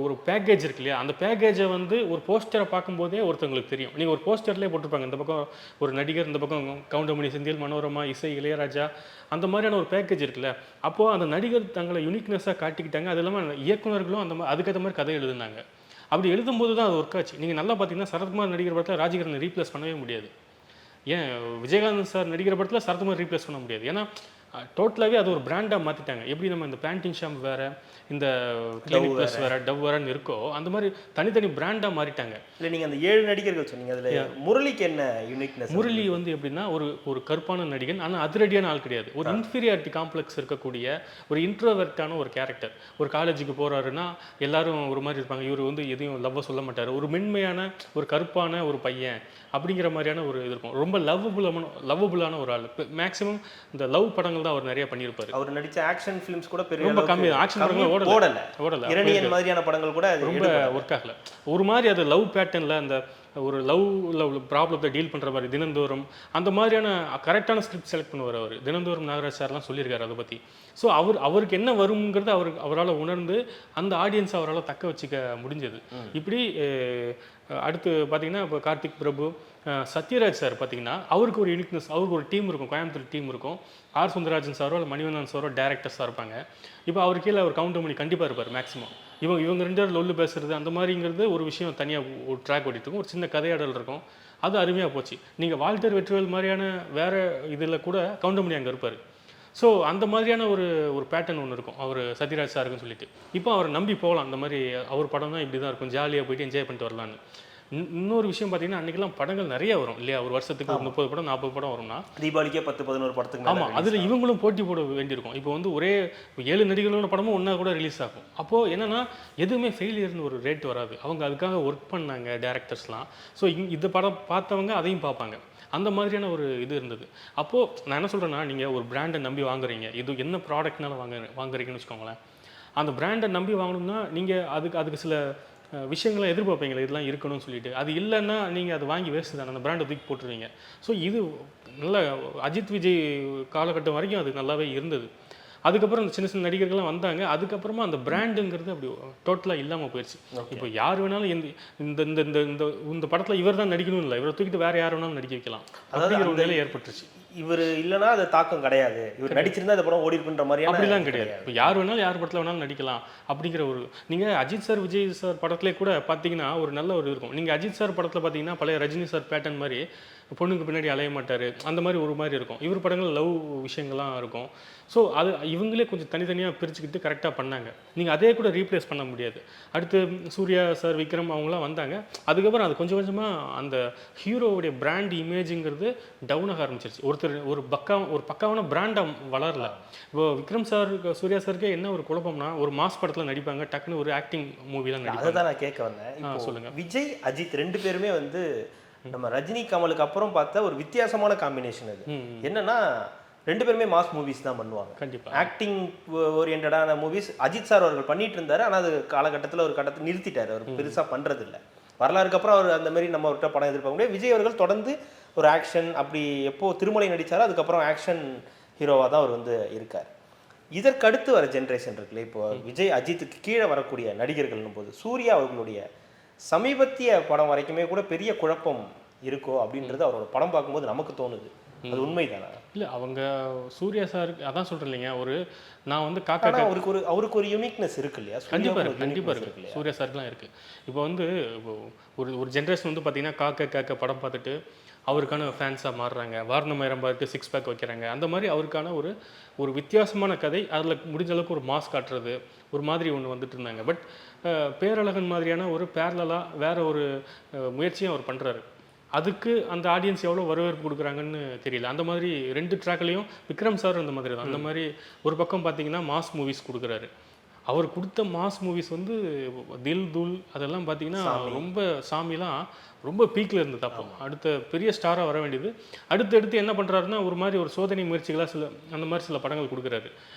ஒரு பேக்கேஜ் இருக்கு இல்லையா, அந்த பேக்கேஜை வந்து ஒரு போஸ்டரை பார்க்கும்போதே ஒருத்தவங்களுக்கு தெரியும். நீங்கள் ஒரு போஸ்டர்லேயே போட்டிருப்பாங்க, இந்த பக்கம் ஒரு நடிகர், இந்த பக்கம் கவுண்டமணி, செந்தில், மனோரமா, இசை, இளையராஜா, அந்த மாதிரியான ஒரு பேக்கேஜ் இருக்குல்ல. அப்போது அந்த நடிகர் தங்களை யூனிக்னஸாக காட்டிக்கிட்டாங்க. அது இல்லாமல் இயக்குநர்களும் அதுக்கேற்ற மாதிரி கதை எழுதுனாங்க. அப்படி எழுதும்போது தான் அது ஒர்க் ஆச்சு. நீங்கள் நல்லா பார்த்தீங்கன்னா சரத்குமார் நடிகர் படத்தில் ராஜகிரனை ரீப்ளேஸ் பண்ணவே முடியாது. ஏன் விஜயகாந்த் சார் நடிக்கிற படத்தில் சரத்குமார் ரீப்ளேஸ் பண்ண முடியாது. ஏன்னா டோட்டலாகவே அது ஒரு பிராண்டாக மாற்றிட்டாங்க. எப்படி நம்ம இந்த பேண்டிங் ஷாம்பு வேறு, இந்த கிளினிக் ப்ளஸ் வேறு, டவ் வேறுன்னு இருக்கோ, அந்த மாதிரி தனித்தனி பிராண்டாக மாறிட்டாங்க. இல்லை நீங்கள் அந்த 7 நடிகர்கள் சொன்னீங்க, அதில் முரளிக்கு என்ன யூனிக்னஸ்? முரளி வந்து எப்படின்னா ஒரு கருப்பான நடிகன், ஆனால் அதிரடியான ஆள் கிடையாது. ஒரு இன்ஃபீரியாரிட்டி காம்ப்ளெக்ஸ் இருக்கக்கூடிய ஒரு இன்ட்ரோவர்ட்டான ஒரு கேரக்டர். ஒரு காலேஜுக்கு போகிறாருன்னா எல்லாரும் ஒரு மாதிரி இருப்பாங்க, இவர் வந்து எதையும் லவ்வாக சொல்ல மாட்டார், ஒரு மென்மையான ஒரு கருப்பான ஒரு பையன் அப்படிங்கிற மாதிரியான ஒரு இது இருக்கும். ரொம்ப லவ்வபுளான ஒரு ஆள். மேக்ஸிமம் இந்த லவ் படங்கள் தான் அவர் நிறைய பண்ணியிருப்பாரு. அவர் நடித்த ஆக்ஷன் ஃபிலிம்ஸ் கூட பெரிய ரொம்ப கம்மி, ஆக்ஷன் படங்கள் ஓடல. இரணியன் மாதிரியான படங்கள் கூட ரொம்ப ஒர்க் ஆகல. ஒரு மாதிரி அது லவ் பேட்டர்னில் அந்த ஒரு லவ் ப்ராப்ளத்தை டீல் பண்ணுற மாதிரி தினந்தோறும் அந்த மாதிரியான கரெக்டான ஸ்கிரிப்ட் செலக்ட் பண்ணுவார் அவர். தினந்தோறும் நாகராஜ் சார்லாம் சொல்லியிருக்காரு அதை பற்றி. ஸோ அவருக்கு என்ன வருங்கிறது அவரால் உணர்ந்து அந்த ஆடியன்ஸ் அவரால் தக்க வச்சுக்க முடிஞ்சது. இப்படி அடுத்து பார்த்தீங்கன்னா இப்போ கார்த்திக் பிரபு, சத்யராஜ் சார் பார்த்தீங்கன்னா அவருக்கு ஒரு யூனிக்னஸ், அவருக்கு ஒரு டீம் இருக்கும், கோயம்புத்தூர் டீம் இருக்கும். ஆர் சுந்தரராஜன் சாரோ இல்லை மணிவண்ணன் சாரோ டேரக்டர்ஸாக இருப்பாங்க. இப்போ அவர் கீழே அவர் கவுண்டமணி கண்டிப்பாக இருப்பார் மேக்ஸிமம். இவங்க 2 பேர் லொல்லு பேசுறது அந்த மாதிரிங்கிறது ஒரு விஷயம் தனியாக ஒரு ட்ராக் ஓடிட்டு இருக்கும், ஒரு சின்ன கதையாடல் இருக்கும். அது அருமையாக போச்சு. நீங்கள் வால்டர் வெற்றிவேல் மாதிரியான வேறு இதில் கூட கவுண்டமணி அங்கே இருப்பார். ஸோ அந்த மாதிரியான ஒரு பேட்டர்ன் ஒன்று இருக்கும் அவர் சத்யராஜ் சாருக்குன்னு சொல்லிட்டு. இப்போ அவரை நம்பி போகலாம், அந்த மாதிரி அவர் படம் தான் இப்படி தான் இருக்கும், ஜாலியாக போயிட்டு என்ஜாய் பண்ணிட்டு வரலான்னு. இன்னொரு விஷயம் பார்த்தீங்கன்னா அன்றைக்கெல்லாம் படங்கள் நிறைய வரும் இல்லையா, ஒரு வருஷத்துக்கு 30 படம் 40 படம் வரும்னா, தீபாவளிக்கே 10-11 படத்துக்கு. ஆமாம், அதில் இவங்களும் போட்டி போட வேண்டியிருக்கும். இப்போ வந்து ஒரே 7 நடிகர்களோட படமும் ஒன்றா கூட ரிலீஸ் ஆகும். அப்போது என்னென்னா எதுவுமே ஃபெயிலியர்னு ஒரு ரேட் வராது. அவங்க அதுக்காக ஒர்க் பண்ணாங்க டேரக்டர்ஸ்லாம். ஸோ இந்த படம் பார்த்தவங்க அதையும் பார்ப்பாங்க. அந்த மாதிரியான ஒரு இது இருந்தது. அப்போது நான் என்ன சொல்கிறேன்னா, நீங்கள் ஒரு பிராண்டை நம்பி வாங்குறீங்க, இது என்ன ப்ராடக்ட்னால வாங்குறீங்கன்னு வச்சுக்கோங்களேன். அந்த பிராண்டை நம்பி வாங்கணும்னா நீங்கள் அதுக்கு சில விஷயங்களை எதிர்பார்ப்பீங்களா, இதெல்லாம் இருக்கணும்னு சொல்லிட்டு. அது இல்லைன்னா நீங்கள் அதை வாங்கி வேஸ்ட்டு தானே, அந்த பிராண்டை தூக்கி போட்டுருவீங்க. ஸோ இது நல்ல அஜித் விஜய் காலகட்டம் வரைக்கும் அது நல்லாவே இருந்தது. அதுக்கப்புறம் இந்த சின்ன நடிகர்கள்லாம் வந்தாங்க. அதுக்கப்புறமா அந்த பிராண்டுங்கிறது அப்படி டோட்டலாக இல்லாமல் போயிடுச்சு. இப்போ யார் வேணாலும் இந்த இந்த இந்த இந்த இந்த படத்தில் இவர் தான் நடிக்கணும் இல்லை, இவரை தூக்கிட்டு வேறு யார் வேணாலும் நடிக்க வைக்கலாம். அதாவது ஒரு நிலை ஏற்பட்டுருச்சு. இவர் இல்லைனா அது தாக்கம் கிடையாது, இவர் நடிச்சிருந்தா அந்த படம் ஓடி இருக்குன்ற மாதிரி அப்படிலாம் கிடையாது. இப்போ யார் வேணாலும் யார் படத்தில் வேணாலும் நடிக்கலாம் அப்படிங்கிற ஒரு, நீங்கள் அஜித் சார் விஜய் சார் படத்திலே கூட பார்த்தீங்கன்னா ஒரு நல்ல ஒரு இருக்கும். நீங்கள் அஜித் சார் படத்தில் பார்த்தீங்கன்னா பழைய ரஜினி சார் பேட்டர்ன் மாதிரி பொண்ணுக்கு பின்னாடி அலைய மாட்டார், அந்த மாதிரி ஒரு மாதிரி இருக்கும். இவர் படங்கள் லவ் விஷயங்கள்லாம் இருக்கும். ஸோ அது இவங்களே கொஞ்சம் தனித்தனியாக பிரிச்சுக்கிட்டு கரெக்டாக பண்ணாங்க. நீங்கள் அதே கூட ரீப்ளேஸ் பண்ண முடியாது. அடுத்து சூர்யா சார், விக்ரம் அவங்களாம் வந்தாங்க. அதுக்கப்புறம் அது கொஞ்சம் கொஞ்சமாக அந்த ஹீரோவுடைய பிராண்ட் இமேஜுங்கிறது டவுன் ஆக ஆரம்பிச்சிருச்சு. ஒரு பக்காவான பிராண்டாக வளரல. இப்போ விக்ரம் சார், சூர்யா சாருக்கே என்ன ஒரு குழப்பம்னா, ஒரு மாஸ் படத்தில் நடிப்பாங்க, டக்குன்னு ஒரு ஆக்டிங் மூவிலாம் நடிப்பாங்க. அதை தான் நான் கேட்க வந்தேன். சொல்லுங்கள். விஜய் அஜித் 2 பேருமே வந்து நம்ம ரஜினி கமலுக்கு அப்புறம் பார்த்த ஒரு வித்தியாசமான காம்பினேஷன். அது என்னன்னா 2 பேருமே மாஸ் மூவிஸ் தான் பண்ணுவாங்க. கண்டிப்பாக ஆக்டிங் ஓரியன்டான மூவிஸ் அஜித் சார் அவர்கள் பண்ணிட்டு இருந்தாரு. ஆனால் அது காலகட்டத்தில் ஒரு கட்டத்தை நிறுத்திட்டார், அவர் பெருசாக பண்ணுறது இல்லை. வரலாறுக்கு அப்புறம் அவர் அந்த மாதிரி நம்ம அவர்கிட்ட படம் எதிர்பார்க்க முடியாது. விஜய் அவர்கள் தொடர்ந்து ஒரு ஆக்ஷன், அப்படி எப்போ திருமலை நடித்தாரோ அதுக்கப்புறம் ஆக்ஷன் ஹீரோவாக தான் அவர் வந்து இருக்கார். இதற்கு அடுத்து வர ஜென்ரேஷன் இருக்குல்ல, இப்போ விஜய் அஜித்துக்கு கீழே வரக்கூடிய நடிகர்கள்னும் போது சூர்யா அவர்களுடைய சமீபத்திய படம் வரைக்குமே கூட பெரிய குழப்பம் இருக்கோ அப்படின்றது அவரோட படம் பார்க்கும்போது நமக்கு தோணுது. அது உண்மைதானா? இல்லை, அவங்க சூர்யா சாருக்கு அதான் சொல்கிறேன் இல்லைங்க, நான் வந்து அவருக்கு ஒரு யூனிக்னஸ் இருக்கு இல்லையா? கண்டிப்பாக இருக்குது. சூர்யா சாருக்குலாம் இருக்குது. இப்போ வந்து ஒரு ஜென்ரேஷன் வந்து பார்த்தீங்கன்னா காக்க படம் பார்த்துட்டு அவருக்கான ஃபேன்ஸாக மாறுறாங்க. வாரணமாயிரம் பார்த்து 6 பேக் வைக்கிறாங்க. அந்த மாதிரி அவருக்கான ஒரு வித்தியாசமான கதை, அதில் முடிஞ்ச அளவுக்கு ஒரு மாஸ் காட்டுறது ஒரு மாதிரி ஒன்று வந்துட்டு இருந்தாங்க. பட் பேரழகன் மாதிரியான ஒரு பேரலாக வேற ஒரு முயற்சியும் அவர் பண்ணுறாரு. அதுக்கு அந்த ஆடியன்ஸ் எவ்வளோ வரவேற்பு கொடுக்குறாங்கன்னு தெரியல. அந்த மாதிரி 2 ட்ராக்லையும் விக்ரம் சார் அந்த மாதிரி தான். அந்த மாதிரி ஒரு பக்கம் பார்த்தீங்கன்னா மாஸ் மூவிஸ் கொடுக்குறாரு. அவர் கொடுத்த மாஸ் மூவிஸ் வந்து தில் துல் அதெல்லாம் பார்த்தீங்கன்னா ரொம்ப சாமிலாம் ரொம்ப பீக்கில் இருந்தது. அப்போ அடுத்த பெரிய ஸ்டாராக வர வேண்டியது அடுத்தடுத்து என்ன பண்ணுறாருன்னா ஒரு மாதிரி ஒரு சோதனை முயற்சிகளாக அந்த மாதிரி சில படங்கள் கொடுக்குறாரு.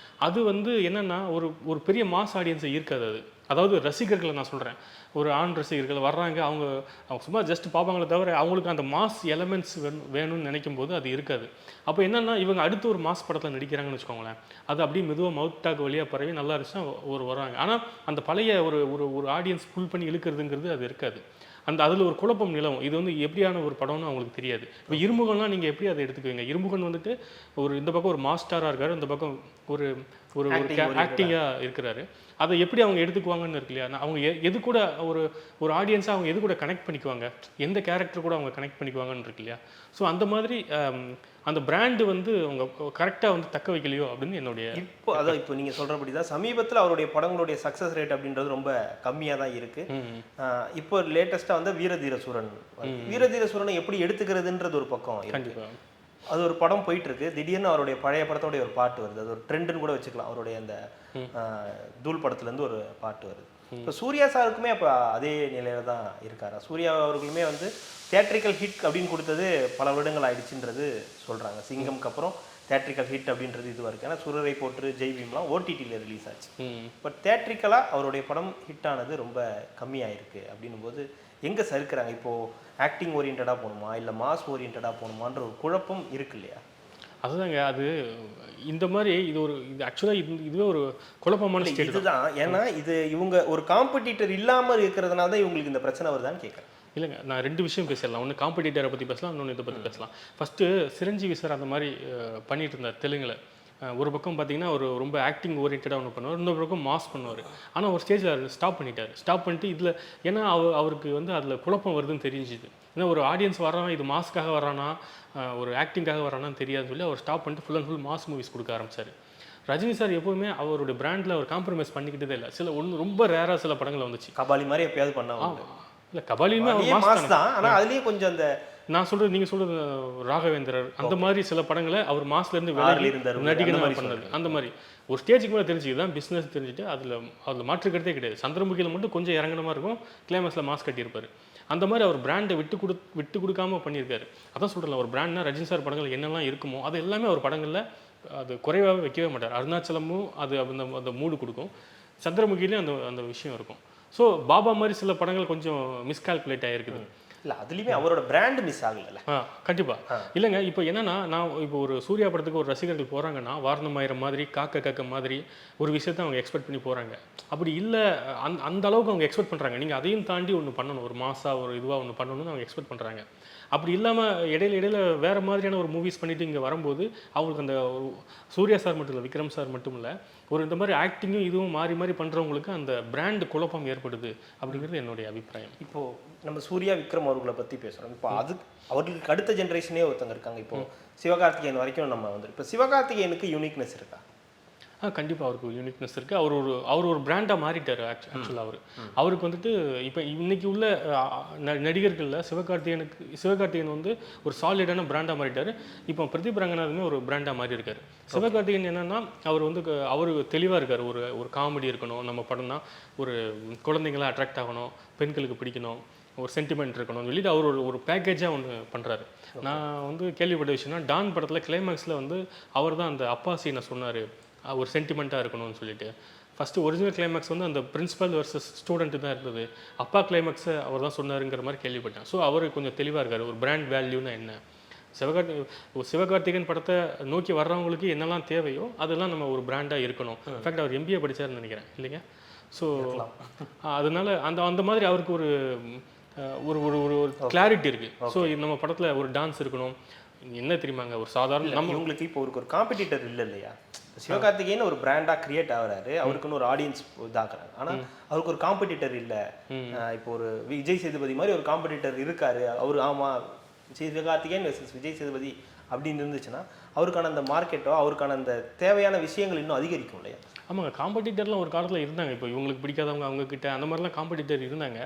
அது வந்து என்னென்னா ஒரு பெரிய மாஸ் ஆடியன்ஸை ஈர்க்காது அது. அதாவது ரசிகர்களை நான் சொல்கிறேன், ஒரு ஆண் ரசிகர்கள் வர்றாங்க, அவங்க சும்மா ஜஸ்ட் பார்ப்பாங்களே தவிர அவங்களுக்கு அந்த மாஸ் எலமெண்ட்ஸ் வேணும்னு நினைக்கும் போது அது இருக்காது. அப்போ என்னென்னா இவங்க அடுத்து ஒரு மாஸ் படத்தில் நடிக்கிறாங்கன்னு வச்சுக்கோங்களேன், அது அப்படியே மெதுவாக மவுத் டாக் வழியாக பரவி நல்லா இருந்துச்சுன்னா வராங்க. ஆனால் அந்த பழைய ஒரு ஆடியன்ஸ் புல் பண்ணி இழுக்கிறதுங்கிறது அது இருக்காது. அதில் ஒரு குழப்பம் நிலவும். இது வந்து எப்படியான ஒரு படம்னு அவங்களுக்கு தெரியாது. இப்போ இருமுகம்லாம் நீங்கள் எப்படி அதை எடுத்துக்குவீங்க? இருமுகன் வந்துட்டு இந்த பக்கம் ஒரு மாஸ்டராக இருக்காரு, இந்த பக்கம் ஒரு ஒரு ஆக்டிங்காக இருக்கிறாரு. அதை எப்படி அவங்க எடுத்துக்குவாங்கன்னு இருக்கு இல்லையா? அவங்க எது கூட ஒரு ஆடியன்ஸாக அவங்க எது கூட கனெக்ட் பண்ணிக்குவாங்க, எந்த கேரக்டர் கூட அவங்க கனெக்ட் பண்ணிக்குவாங்கன்னு இருக்கு இல்லையா? ஸோ அந்த மாதிரி அந்த பிராண்டு வந்து அவங்க கரெக்டாக வந்து தக்க வைக்கலையோ அப்படின்னு என்னுடைய இப்போ நீங்கள் சொல்கிறபடி தான் சமீபத்தில் அவருடைய படங்களுடைய சக்ஸஸ் ரேட் அப்படின்றது ரொம்ப கம்மியாக தான் இருக்குது. இப்போ லேட்டஸ்ட்டாக வந்து வீரதீர சூரனை எப்படி எடுத்துக்கிறதுன்றது ஒரு பக்கம். கண்டிப்பாக அது ஒரு படம் போயிட்டு இருக்கு, திடீர்னு அவருடைய பழைய படத்தோடைய ஒரு பாட்டு வருது. அது ஒரு ட்ரெண்டுன்னு கூட வச்சுக்கலாம். அவருடைய அந்த தூள் படத்துலேருந்து ஒரு பாட்டு வருது. இப்போ சூர்யா சாருக்குமே அப்போ அதே நிலையில தான் இருக்காரா? சூர்யா அவர்களுமே வந்து தியேட்ரிக்கல் ஹிட் அப்படின்னு கொடுத்தது பல வருடங்கள் ஆயிடுச்சுன்றது சொல்கிறாங்க. சிங்கம்க்கு அப்புறம் தியேட்ரிக்கல் ஹிட் அப்படின்றது இதுவாக இருக்குது. ஏன்னா சுரரை போட்டு ஜெய் பீம்லாம் ஓடிடியில் ரிலீஸ் ஆச்சு. பட் தியேட்ரிக்கலாக அவருடைய படம் ஹிட் ஆனது ரொம்ப கம்மியாயிருக்கு. அப்படின்னும் போது எங்கே சறுக்கிறாங்க? இப்போது ஆக்டிங் ஓரியன்டாக போகணுமா இல்லை மாஸ் ஓரியன்டாக போகணுமான்ற ஒரு குழப்பம் இருக்கு இல்லையா? அதுதாங்க. அது இந்த மாதிரி இது ஆக்சுவலாக இதுவே ஒரு குழப்பமான ஸ்டேட் இதுதான். ஏன்னா இவங்க ஒரு காம்படிட்டர் இல்லாமல் இருக்கிறதுனால தான் இவங்களுக்கு இந்த பிரச்சனை வருதான்னு கேட்குறேன். இல்லைங்க, நான் 2 விஷயம் பேசிடலாம். ஒன்று காம்படிட்டரை பற்றி பேசலாம், இன்னொன்று இதை பற்றி பேசலாம். ஃபஸ்ட்டு சிரஞ்சீவி சார் அந்த மாதிரி பண்ணிட்டு இருந்தார் தெலுங்கில். ஒரு பக்கம் பார்த்தீங்கன்னா ரொம்ப ஆக்டிங் ஓரியன்டாக ஒன்று பண்ணுவார், இன்னொரு பக்கம் மாஸ் பண்ணுவார். ஆனால் ஒரு ஸ்டேஜில் ஸ்டாப் பண்ணிட்டு இதில் ஏன்னா அவருக்கு வந்து அதில் குழப்பம் வருதுன்னு தெரிஞ்சுது. ஏன்னா ஒரு ஆடியன்ஸ் வரானா, இது மாஸ்க்காக வரானா ஒரு ஆக்டிங்காக வரானான்னு தெரியாதுன்னு சொல்லி அவர் ஸ்டாப் பண்ணிட்டு full and full mass movies கொடுக்க ஆரம்பிச்சார். ரஜினி சார் எப்போவுமே அவருடைய பிராண்டில் அவர் காம்ப்ரமைஸ் பண்ணிக்கிட்டதே இல்லை. ரொம்ப ரேராக சில படங்கள் வந்துச்சு. கபாலி மாதிரி எப்பயாவது பண்ணாங்க. இல்லை, கபாலியுமே அவர் மாஸ் தான். ஆனால் அதுலேயே கொஞ்சம் அந்த நான் சொல்கிறது நீங்கள் சொல்கிறது ராகவேந்திரர் அந்த மாதிரி சில படங்களை அவர் மாஸ்லேருந்து விலகி நடிக்கிற மாதிரி பண்ணது. அந்த மாதிரி ஒரு ஸ்டேஜுக்கு மேலே தெரிஞ்சுக்கிதான் பிஸ்னஸ் தெரிஞ்சுட்டு அதில் மாற்றுக்கிறதே கிடையாது. சந்திரமுகியில் மட்டும் கொஞ்சம் இறங்கின மாதிரி இருக்கும், கிளைமேக்ஸில் மாஸ் கட்டியிருப்பார். அந்த மாதிரி அவர் பிராண்டை விட்டு கொடுக்காம பண்ணியிருக்காரு. அதான் சொல்கிறேன், ஒரு பிராண்ட்னா ரஜினி சார் படங்கள் என்னெல்லாம் இருக்குமோ அது எல்லாமே அவர் படங்களில் அது குறைவாக வைக்கவே மாட்டார். அருணாச்சலமும் அது அந்த மூடு கொடுக்கும், சந்திரமுகிலையும் அந்த விஷயம் இருக்கும். ஸோ பாபா மாதிரி சில படங்கள் கொஞ்சம் மிஸ்கால்குலேட் ஆகிருக்குது. இல்லை, அதுலேயுமே அவரோட பிராண்ட் மிஸ் ஆகல. கண்டிப்பாக இல்லைங்க. இப்போ என்னன்னா, நான் இப்போ ஒரு சூர்யா படத்துக்கு ஒரு ரசிகர்கள் போகிறாங்கன்னா வாரணமாயிரம் மாதிரி காக்க மாதிரி ஒரு விஷயத்த அவங்க எக்ஸ்பெக்ட் பண்ணி போகிறாங்க. அப்படி இல்லை, அந்த அளவுக்கு அவங்க எக்ஸ்பெக்ட் பண்ணுறாங்க. நீங்கள் அதையும் தாண்டி ஒன்று பண்ணணும், ஒரு மாசாக ஒரு இதுவாக ஒன்று பண்ணணும்னு அவங்க எக்ஸ்பெக்ட் பண்ணுறாங்க. அப்படி இல்லாமல் இடையில வேறு மாதிரியான ஒரு மூவிஸ் பண்ணிவிட்டு இங்கே வரும்போது அவங்களுக்கு அந்த சூர்யா சார் மட்டும் இல்லை, விக்ரம் சார் மட்டும் இல்லை, இந்த மாதிரி ஆக்டிங்கும் இதுவும் மாறி பண்ணுறவங்களுக்கு அந்த பிராண்ட் குழப்பம் ஏற்படுது அப்படிங்கிறது என்னுடைய அபிப்பிராயம். இப்போது நம்ம சூர்யா விக்ரம் அவர்களை பற்றி பேசுகிறோம். இப்போ அவர்களுக்கு அடுத்த ஜென்ரேஷனே ஒருத்தங்க இருக்காங்க. இப்போது சிவகார்த்திகேயன் வரைக்கும் நம்ம இப்போ சிவகார்த்திகேயனுக்கு யூனிக்னஸ் இருக்கா? கண்டிப்பாக அவருக்கு ஒரு யூனிக்னஸ் இருக்குது. அவர் ஒரு பிராண்டாக மாறிட்டார். ஆக்சுவலாக அவருக்கு வந்துட்டு இப்போ இன்னைக்கு உள்ள நடிகர்களில் சிவகார்த்திகேயன் வந்து ஒரு சாலிடான பிராண்டாக மாறிட்டார். இப்போ பிரதீப் ரங்கநாதனுமே ஒரு பிராண்டாக மாறி இருக்கார். சிவகார்த்திகேயன் என்னென்னா அவர் தெளிவாக இருக்கார். ஒரு காமெடி இருக்கணும், நம்ம படம்னா ஒரு குழந்தைங்களாம் அட்ராக்ட் ஆகணும், பெண்களுக்கு பிடிக்கணும், ஒரு சென்டிமெண்ட் இருக்கணும்னு சொல்லிட்டு அவர் ஒரு பேக்கேஜாக ஒன்று பண்ணுறாரு. நான் வந்து கேள்விப்பட்ட விஷயம்னா, டான் படத்தில் கிளைமேக்ஸில் வந்து அவர் தான் அந்த அப்பா சீனை சொன்னார், ஒரு சென்டிமெண்ட்டாக இருக்கணும்னு சொல்லிட்டு. ஃபஸ்ட்டு ஒரிஜினல் கிளைமேக்ஸ் வந்து அந்த பிரின்சிபல் வர்சஸ் ஸ்டூடெண்ட்டு தான் இருந்தது, அப்பா கிளைமேக்ஸை அவர் தான் சொன்னாருங்கிற மாதிரி கேள்விப்பட்டேன். ஸோ அவர் கொஞ்சம் தெளிவாக இருக்கார். ஒரு பிராண்ட் வேல்யூனா என்ன, சிவகார்த்திகேயன் படத்தை நோக்கி வர்றவங்களுக்கு என்னெல்லாம் தேவையோ அதெல்லாம் நம்ம ஒரு பிராண்டாக இருக்கணும். இன்ஃபேக்ட் அவர் MBA படித்தார்னு நினைக்கிறேன் இல்லைங்க. ஸோ அதனால அந்த மாதிரி அவருக்கு ஒரு கிளாரிட்டி இருக்குது. ஸோ நம்ம படத்தில் ஒரு டான்ஸ் இருக்கணும். என்ன தெரியுமாங்க, ஒரு சாதாரண இவங்களுக்கு இப்போ ஒரு காம்படிட்டர் இல்லை இல்லையா? சிவகார்த்திகேயன் ஒரு பிராண்டாக கிரியேட் ஆகிறாரு, அவருக்குன்னு ஒரு ஆடியன்ஸ் இதாக்குறாங்க. ஆனால் அவருக்கு ஒரு காம்படிட்டர் இல்லை. இப்போ ஒரு விஜய் சேதுபதி மாதிரி ஒரு காம்படிட்டர் இருக்காரு. அவர் ஆமாம் சிவகார்த்திகேயன் வெர்சஸ் விஜய் சேதுபதி அப்படின்னு இருந்துச்சுன்னா அவருக்கான அந்த மார்க்கெட்டோ அவருக்கான அந்த தேவையான விஷயங்கள் இன்னும் அதிகரிக்கும் இல்லையா? ஆமாங்க, காம்படிட்டர்லாம் ஒரு காலத்தில் இருந்தாங்க. இப்போ இவங்களுக்கு பிடிக்காதவங்க அவங்கக்கிட்ட அந்த மாதிரிலாம் காம்படிட்டர் இருந்தாங்க.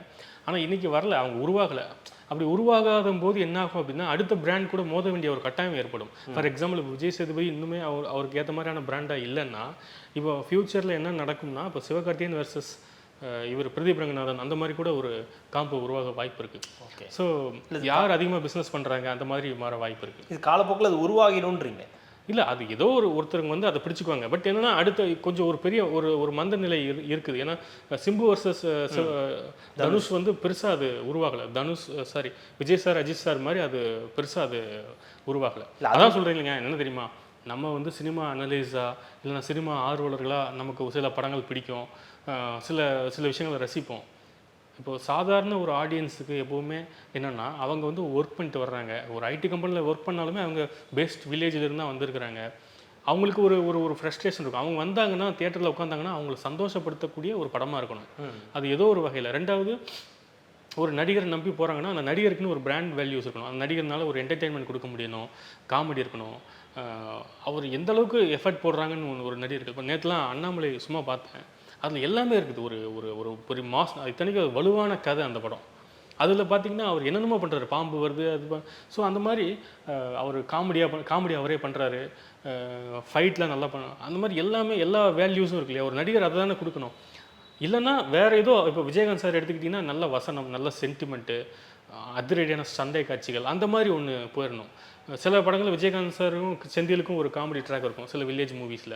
ஆனால் இன்றைக்கி வரல, அவங்க உருவாகலை. அப்படி உருவாகாத போது என்ன ஆகும் அப்படின்னா அடுத்த பிராண்ட் கூட மோத வேண்டிய ஒரு கட்டாயம் ஏற்படும். ஃபார் எக்ஸாம்பிள் விஜய் சேதுபதி இன்னுமே அவருக்கு ஏற்ற மாதிரியான பிராண்டாக இல்லைன்னா இப்போ ஃப்யூச்சரில் என்ன நடக்கும்னா இப்போ சிவகார்த்திகேயன் வர்சஸ் இவர் பிரதீப் ரங்கநாதன் அந்த மாதிரி கூட ஒரு காம்போ உருவாக வாய்ப்பு இருக்குது. ஓகே. ஸோ யார் அதிகமாக பிஸ்னஸ் பண்ணுறாங்க அந்த மாதிரி மாற வாய்ப்பு இருக்குது. இது காலப்போக்கில் அது உருவாகிடும்ன்றீங்க? இல்லை, அது ஏதோ ஒருத்தருங்க வந்து அதை பிடிச்சிக்குவாங்க. பட் என்னன்னா அடுத்த கொஞ்சம் ஒரு பெரிய ஒரு மந்த நிலை இருக்குது. ஏன்னா சிம்பு வர்சஸ் தனுஷ் வந்து பெருசாக அது உருவாகலை. விஜய் சார் அஜித் சார் மாதிரி அது பெருசாக அது உருவாகலை. அதான் சொல்கிறீங்க என்ன தெரியுமா, நம்ம வந்து சினிமா அனலைஸாக இல்லைன்னா சினிமா ஆர்வலர்களாக நமக்கு சில படங்கள் பிடிக்கும், சில விஷயங்களை ரசிப்போம். இப்போது சாதாரண ஒரு ஆடியன்ஸுக்கு எப்போவுமே என்னென்னா அவங்க வந்து ஒர்க் பண்ணிட்டு வர்றாங்க. ஒரு ஐடி கம்பெனியில் ஒர்க் பண்ணாலுமே அவங்க பெஸ்ட் வில்லேஜிலிருந்து தான் வந்திருக்கிறாங்க. அவங்களுக்கு ஒரு ஃப்ரஸ்ட்ரேஷன் இருக்கும். அவங்க வந்தாங்கன்னா தியேட்டரில் உட்காந்தாங்கன்னா அவங்களை சந்தோஷப்படுத்தக்கூடிய ஒரு படமாக இருக்கணும். அது ஏதோ ஒரு வகையில். ரெண்டாவது, ஒரு நடிகரை நம்பி போகிறாங்கன்னா அந்த நடிகருக்குன்னு ஒரு பிராண்ட் வேல்யூஸ் இருக்கணும். அந்த நடிகர்னால ஒரு என்டர்டெயின்மெண்ட் கொடுக்க முடியணும், காமெடி இருக்கணும். அவர் எந்த அளவுக்கு எஃபர்ட் போடுறாங்கன்னு ஒரு நடிகர். இப்போ நேற்றுலாம் அண்ணாமலை சும்மா பார்த்தேன், அதில் எல்லாமே இருக்குது. ஒரு பெரிய மாஸ், இத்தனைக்கும் வலுவான கதை அந்த படம். அதில் பார்த்தீங்கன்னா அவர் என்னென்னமோ பண்ணுறாரு, பாம்பு வருது அது. ஸோ அந்த மாதிரி அவர் காமெடி அவரே பண்ணுறாரு, ஃபைட்லாம் நல்லா அந்த மாதிரி எல்லாமே எல்லா வேல்யூஸும் இருக்கு இல்லையா. ஒரு நடிகர் அதை தானே கொடுக்கணும். இல்லைன்னா வேறு ஏதோ இப்போ விஜயகாந்த் சார் எடுத்துக்கிட்டிங்கன்னா நல்ல வசனம், நல்ல சென்டிமெண்ட்டு, அதிரடியான சண்டை காட்சிகள் அந்த மாதிரி ஒன்று போயிடணும். சில படங்கள் விஜயகாந்த் சாரும் செந்திலுக்கும் ஒரு காமெடி ட்ராக் இருக்கும் சில வில்லேஜ் மூவிஸில்.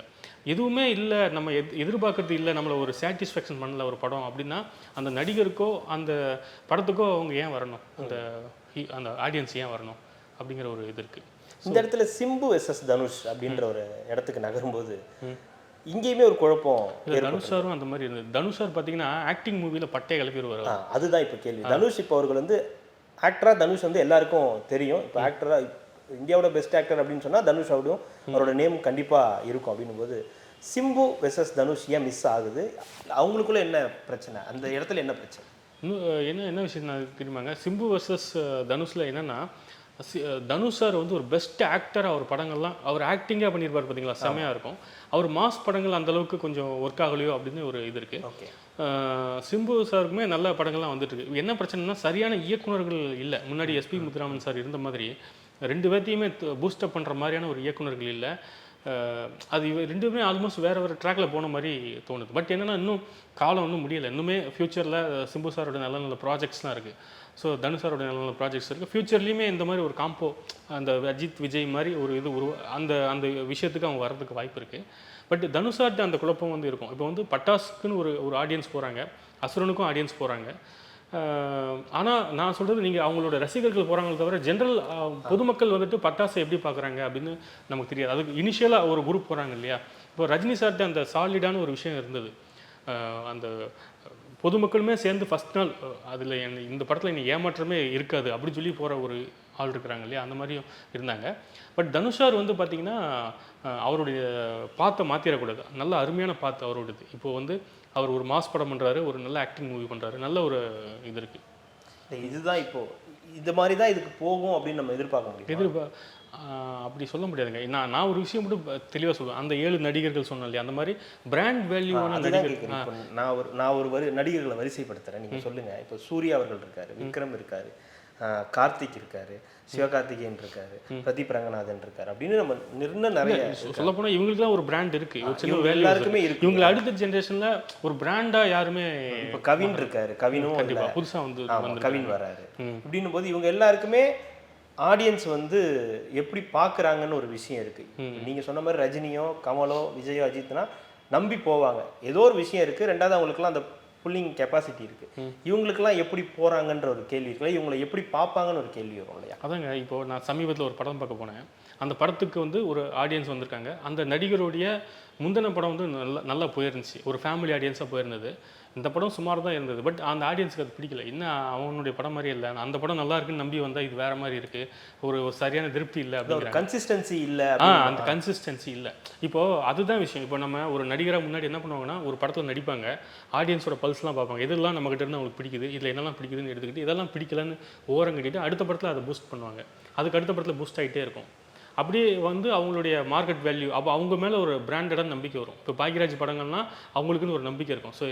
எதுவுமே இல்லை, நம்ம எதிர்பார்க்கறது இல்லை, நம்மளை ஒரு சாட்டிஸ்ஃபேக்ஷன் பண்ணல ஒரு படம் அப்படின்னா அந்த நடிகருக்கோ அந்த படத்துக்கோ அவங்க ஏன் வரணும், அந்த ஆடியன்ஸ் ஏன் வரணும் அப்படிங்கிற ஒரு இது இருக்குது. இந்த இடத்துல சிம்பு வெர்சஸ் தனுஷ் அப்படின்ற ஒரு இடத்துக்கு நகரும்போது இங்கேயுமே ஒரு குழப்பம். தனுஷ் சாரும் அந்த மாதிரி இருந்தது. தனுஷ் சார் பார்த்தீங்கன்னா ஆக்டிங் மூவியில் பட்டை கிளப்பிடுவார். அதுதான் இப்போ கேள்வி. தனுஷ் இப்போ அவர்கள் வந்து ஆக்டராக தனுஷ் வந்து எல்லாருக்கும் தெரியும். இப்போ ஆக்டராக இந்தியாவோட பெஸ்ட் ஆக்டர் அப்படின்னு சொன்னால் தனுஷ் அவரும் அவரோட நேம் கண்டிப்பாக இருக்கும். அப்படின்னும் போது சிம்பு வெர்சஸ் தனுஷ் ஏன் மிஸ் ஆகுது? அவங்களுக்குள்ள என்ன பிரச்சனை, அந்த இடத்துல என்ன பிரச்சனை? இன்னும் என்ன விஷயம் தெரியுமாங்க, சிம்பு வெர்சஸ் தனுஷில் என்னென்னா தனுஷ் சார் வந்து ஒரு பெஸ்ட் ஆக்டர். அவர் படங்கள்லாம் அவர் ஆக்டிங்காக பண்ணியிருப்பார் பார்த்தீங்களா, செமையாக இருக்கும். அவர் மாஸ் படங்கள் அந்தளவுக்கு கொஞ்சம் ஒர்க் ஆகலையோ அப்படின்னு ஒரு இது இருக்குது. ஓகே. சிம்பு சாருக்குமே நல்ல படங்கள்லாம் வந்துட்டுருக்கு. என்ன பிரச்சனைனா சரியான இயக்குநர்கள் இல்லை. முன்னாடி எஸ்பி முத்துராமன் சார் இருந்த மாதிரி 2 பேர்த்தையுமே பூஸ்டப் பண்ணுற மாதிரியான ஒரு இயக்குநர்கள் இல்லை. அது ரெண்டுமே ஆல்மோஸ்ட் வேறு ட்ராக்கில் போன மாதிரி தோணுது. பட் என்னென்னா இன்னும் காலம் இன்னும் முடியலை. இன்னுமே ஃப்யூச்சரில் சிம்பு சாரோட நல்ல ப்ராஜெக்ட்ஸ்லாம் இருக்குது. ஸோ தனுஷ் சாரோட நல்ல ப்ராஜெக்ட்ஸ் இருக்குது. ஃப்யூச்சர்லேயுமே இந்த மாதிரி ஒரு காம்போ, அந்த அஜித் விஜய் மாதிரி ஒரு இது அந்த விஷயத்துக்கு அவங்க வர்றதுக்கு வாய்ப்பு இருக்குது. பட் தனுஷார்ட்ட அந்த குழப்பம் வந்து இருக்கும். இப்போ வந்து பட்டாசுக்குன்னு ஒரு ஆடியன்ஸ் போகிறாங்க, அசுரனுக்கும் ஆடியன்ஸ் போகிறாங்க. ஆனால் நான் சொல்கிறது, நீங்கள் அவங்களோட ரசிகர்கள் போகிறாங்களே தவிர ஜென்ரல் பொதுமக்கள் வந்துட்டு பட்டாசை எப்படி பார்க்குறாங்க அப்படின்னு நமக்கு தெரியாது. அதுக்கு இனிஷியலாக ஒரு குரூப் போகிறாங்க இல்லையா. இப்போ ரஜினி சார்ட்ட அந்த சாலிடான ஒரு விஷயம் இருந்தது. அந்த பொதுமக்களுமே சேர்ந்து ஃபஸ்ட் நாள் அதில் இந்த படத்தில் இனி ஏமாற்றமே இருக்காது அப்படின்னு சொல்லி போகிற ஒரு ஆள் இருக்கிறாங்க இல்லையா, அந்த மாதிரியும் இருந்தாங்க. பட் தனுஷார் வந்து பார்த்திங்கன்னா அவருடைய பாத்தை மாற்றிடக்கூடாது. நல்ல அருமையான பாத்து அவரோடது. இப்போது வந்து அவர் ஒரு மாஸ் படம் பண்ணுறாரு, ஒரு நல்ல ஆக்டிங் மூவி பண்ணுறாரு, நல்ல ஒரு இது இருக்குது. இதுதான் இப்போது இது மாதிரி தான் இதுக்கு போகும் அப்படின்னு நம்ம எதிர்பார்க்க முடியும். அப்படி சொல்ல முடியாதுங்க. நான் ஒரு விஷயம் மட்டும் தெளிவாக சொல்லுவேன். அந்த 7 நடிகர்கள் சொன்னேன் இல்லையா, அந்த மாதிரி பிராண்ட் வேல்யூவான நடிகர்கள். நான் ஒரு நடிகர்களை வரிசைப்படுத்துகிறேன், நீங்கள் சொல்லுங்கள். இப்போ சூர்யா அவர்கள் இருக்கார், விக்ரம் இருக்கார், கார்த்திக் இருக்காரு, சிவகார்த்திகேயன் இருக்காரு, பிரதீப் ரங்கநாதன் இருக்காரு, அப்படின்னு நம்ம நிறைய சொல்ல போனால் இவங்களுக்குலாம் ஒரு பிராண்ட் இருக்கு, எல்லாருக்குமே இருக்கு. இவங்களை அடுத்த ஜென்ரேஷன்ல ஒரு பிராண்டா யாருமே. இப்போ கவின் இருக்காரு, கவினும் கண்டிப்பாக புதுசாக வந்து கவின் வராரு. அப்படின்னும் போது இவங்க எல்லாருக்குமே ஆடியன்ஸ் வந்து எப்படி பார்க்குறாங்கன்னு ஒரு விஷயம் இருக்கு. நீங்கள் சொன்ன மாதிரி ரஜினியோ கமலோ விஜயோ அஜித்னா நம்பி போவாங்க, ஏதோ ஒரு விஷயம் இருக்கு. ரெண்டாவது அவங்களுக்குலாம் அந்த புல்லிங் கெப்பாசிட்டி இருக்குது. இவங்களுக்கெல்லாம் எப்படி போகிறாங்கன்ற ஒரு கேள்வி இருக்குல்ல, இவங்களை எப்படி பார்ப்பாங்கன்னு ஒரு கேள்வி வரும் இல்லையா. அதாங்க, இப்போது நான் சமீபத்தில் ஒரு படம் பார்க்க போனேன். அந்த படத்துக்கு வந்து ஒரு ஆடியன்ஸ் வந்திருக்காங்க. அந்த நடிகருடைய முந்தின படம் வந்து நல்லா போயிருந்துச்சு, ஒரு ஃபேமிலி ஆடியன்ஸாக போயிருந்தது. இந்த படம் சுமார் தான் இருந்தது. பட் அந்த ஆடியன்ஸுக்கு அது பிடிக்கல. இன்னும் அவனுடைய படம் மாதிரி இல்லை, அந்த படம் நல்லா இருக்குன்னு நம்பி வந்தால் இது வேறு மாதிரி இருக்குது, ஒரு சரியான திருப்தி இல்லை அப்படிங்கிற கன்சிஸ்டன்சி இல்லை. அந்த கன்சிஸ்டன்சி இல்லை. இப்போது அதுதான் விஷயம். இப்போ நம்ம ஒரு நடிகராக முன்னாடி என்ன பண்ணுவாங்கன்னா, ஒரு படத்தில் நடிப்பாங்க, ஆடியன்ஸோட பல்ஸ்லாம் பார்ப்பாங்க, எதெல்லாம் நம்மகிட்ட இருந்து அவங்களுக்கு பிடிக்குது, இதில் என்னெல்லாம் பிடிக்குதுன்னு எடுத்துக்கிட்டு இதெல்லாம் பிடிக்கலன்னு ஓரம் கட்டிட்டு அடுத்த படத்தில் அதை பூஸ்ட் பண்ணுவாங்க. அதுக்கு அடுத்த படத்தில் பூஸ்ட் ஆகிட்டே இருக்கும். அப்படியே வந்து அவங்களுடைய மார்க்கெட் வேல்யூ அப்போ அவங்க மேலே ஒரு பிராண்டடான நம்பிக்கை வரும். இப்போ பாக்யராஜ் படங்கள்னா அவங்களுக்குன்னு ஒரு நம்பிக்கை இருக்கும். ஸோ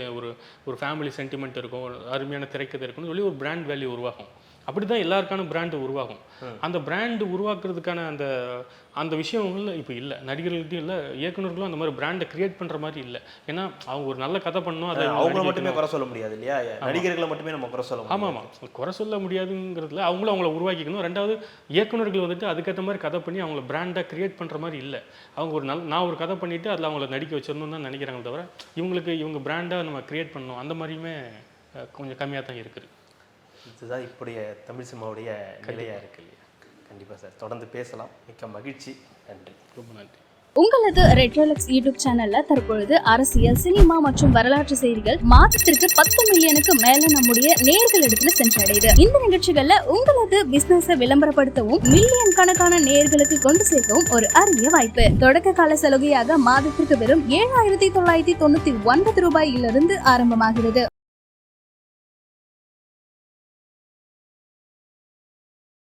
ஒரு ஃபேமிலி சென்டிமெண்ட் இருக்கும், ஒரு அருமையான திரைக்கதை இருக்குன்னு சொல்லி ஒரு பிராண்ட் வேல்யூ உருவாகும். அப்படி தான் எல்லாருக்கான பிராண்டு உருவாகும். அந்த பிராண்டு உருவாக்குறதுக்கான அந்த விஷயங்கள் இப்போ இல்லை, நடிகர்கள்ட்டையும் இல்லை, இயக்குநர்களும் அந்த மாதிரி பிராண்டை கிரியேட் பண்ணுற மாதிரி இல்லை. ஏன்னா அவங்க ஒரு நல்ல கதை பண்ணணும், அதை அவங்கள மட்டுமே குறை சொல்ல முடியாது இல்லையா, நடிகர்களை மட்டுமே நம்ம குறை சொல்ல முடியும். ஆமாம், குறை சொல்ல முடியாதுங்கிறதுல அவங்கள உருவாக்கிக்கணும். ரெண்டாவது இயக்குநர்கள் வந்துட்டு அதுக்கேற்ற மாதிரி கதை பண்ணி அவங்கள பிராண்டை கிரியேட் பண்ணுற மாதிரி இல்லை. அவங்க நான் ஒரு கதை பண்ணிவிட்டு அதில் அவங்கள நடிக்க வச்சிடணும்னு தான் நினைக்கிறாங்க தவிர இவங்க பிராண்டாக நம்ம கிரியேட் பண்ணணும் அந்த மாதிரியுமே கொஞ்சம் கம்மியாக தான் இருக்குது. இதுதான் இப்படிய தமிழ் சினிமாவுடைய நிலையாக இருக்கு இல்லையா. கண்டிப்பாக சார், தொடர்ந்து பேசலாம். மிக்க மகிழ்ச்சி, நன்றி. ரொம்ப நன்றி. உங்களது ரெட்ரோலக்ஸ் யூடியூப் சேனல்ல தற்பொழுது அரசியல், சினிமா மற்றும் வரலாற்று செய்திகள் மாதத்திற்கு 10 மில்லியனுக்கு மேல நம்முடைய நேயர்களிடத்துல சென்றடையுது. இந்த நிகழ்ச்சிகள்ல உங்களது பிசினஸை விளம்பரப்படுத்தவும் மில்லியன் கணக்கான நேயர்களுக்கு கொண்டு சேர்க்கவும் ஒரு அரிய வாய்ப்பு. தொடக்க கால சலுகையாக மாதத்திற்கு வெறும் 7,999 ரூபாயிலிருந்து ஆரம்பமாகிறது.